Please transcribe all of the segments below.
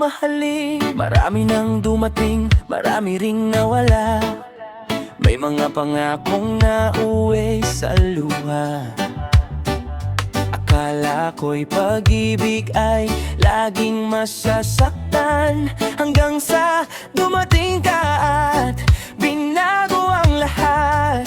mamahalin. Marami nang dumating, marami ring nawala. May mga pangakong nauwi sa luha. Akala ko'y pag-ibig ay laging masasaktan, hanggang sa dumating ka at binago ang lahat.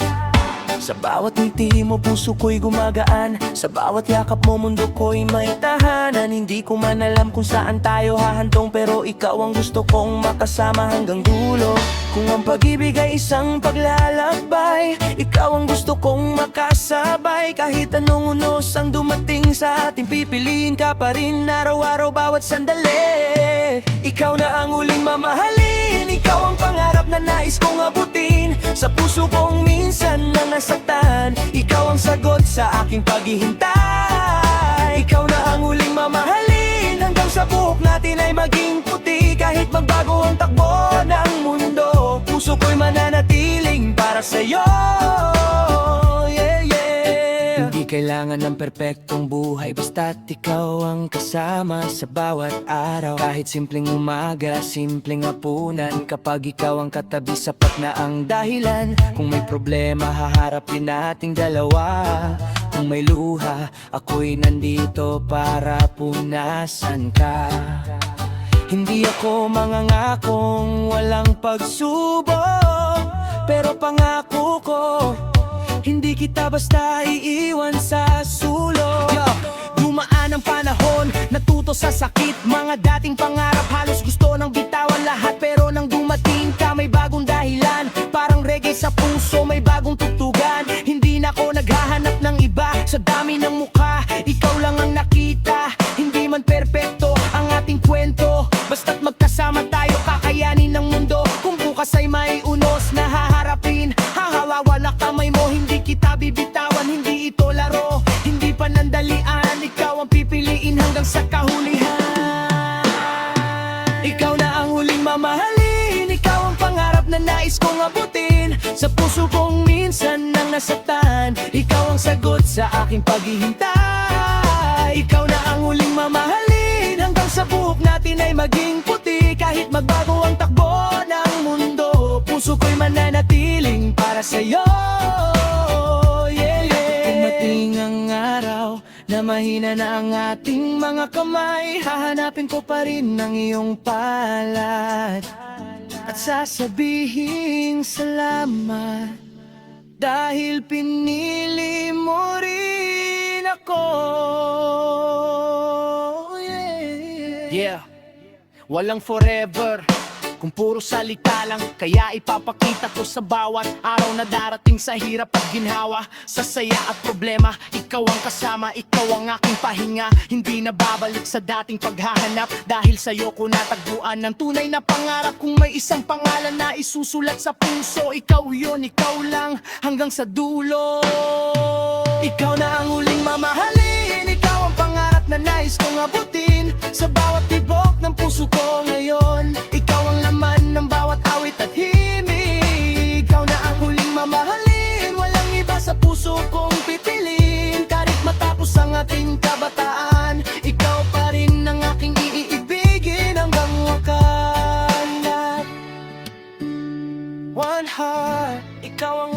Sa bawat ngiti mo puso ko'y gumagaan, sa bawat yakap mo mundo ko'y may tahanan. Hindi ko man alam kung saan tayo hahantong, pero ikaw ang gusto kong makasama hanggang dulo. Kung ang pag-ibig ay isang paglalakbay, ikaw ang gusto kong makasabay. Kahit anong unos ang dumating sa ating, pipiliin ka pa rin araw-araw bawat sandali. Ikaw na ang huling mamahalin, ikaw ang pangarap na nais kong abutin. Sa puso kong minsan na nasaktan, ikaw ang sagot sa aking paghihintay. Ikaw na ang huling mamahalin, hanggang sa buhok natin ay maging puti. Kahit magbago ang takbo ng mundo, puso ko'y mananatiling para sa'yo. Hindi kailangan ng perpektong buhay, basta't ikaw ang kasama sa bawat araw. Kahit simpleng umaga, simpleng hapunan, kapag ikaw ang katabi, sapat na ang dahilan. Kung may problema, haharapin nating dalawa. Kung may luha, ako'y nandito para punasan ka. Hindi ako mangangakong walang pagsubok, pero pangako ko, hindi kita basta iiwan sa sulok. Dumaan ang panahon, natuto sa sakit. Mga dating pangarap halos gusto nang bitawan lahat. Pero nang dumating ka, may bagong dahilan. Parang reggae sa puso, may bagong tugtugan. Hindi na ako naghahanap ng iba. Sa dami ng mukha, ikaw lang ang nakita. Hindi man perpekto ang ating kwento, basta't magkasama tayo, kakayanin ng mundo. Kung bukas ay may unos na haharapin, hahawawala kamay mo, hindi kita bibitawan. Hindi ito laro, hindi panandalian. Ikaw ang pipiliin hanggang sa kahulihan. Ikaw na ang huling mamahalin, ikaw ang pangarap na nais kong abutin. Sa puso kong minsan nang nasaktan, ikaw ang sagot sa aking paghihintay. Ikaw na ang huling mamahalin, hanggang sa buhok natin ay maging puti. Kahit magbago ang takbo ng mundo, puso ko'y mananatiling para sa'yo. Dumating ang araw na mahina na ang ating mga kamay, hahanapin ko pa rin ang iyong palad at sasabihin salamat, dahil pinili mo rin ako. Yeah, walang forever kung puro salita lang, kaya ipapakita ko sa bawat araw na darating sa hirap at ginhawa, sa saya at problema. Ikaw ang kasama, ikaw ang aking pahinga. Hindi na babalik sa dating paghahanap, dahil sa'yo ko natagpuan ng tunay na pangarap. Kung may isang pangalan na isusulat sa puso, ikaw yun, ikaw lang hanggang sa dulo. Ikaw na ang huling mamahalin, ikaw ang pangarap na nais kong abutin. Sa bawat tibok ng puso ko ngayon, ikaw ang laman ng bawat awit at himig. Ikaw na ang huling mamahalin, walang iba sa puso kong pipiliin. Kahit matapos ang ating kabataan, ikaw pa rin ang aking iibigin hanggang wakas. One heart, ikaw ang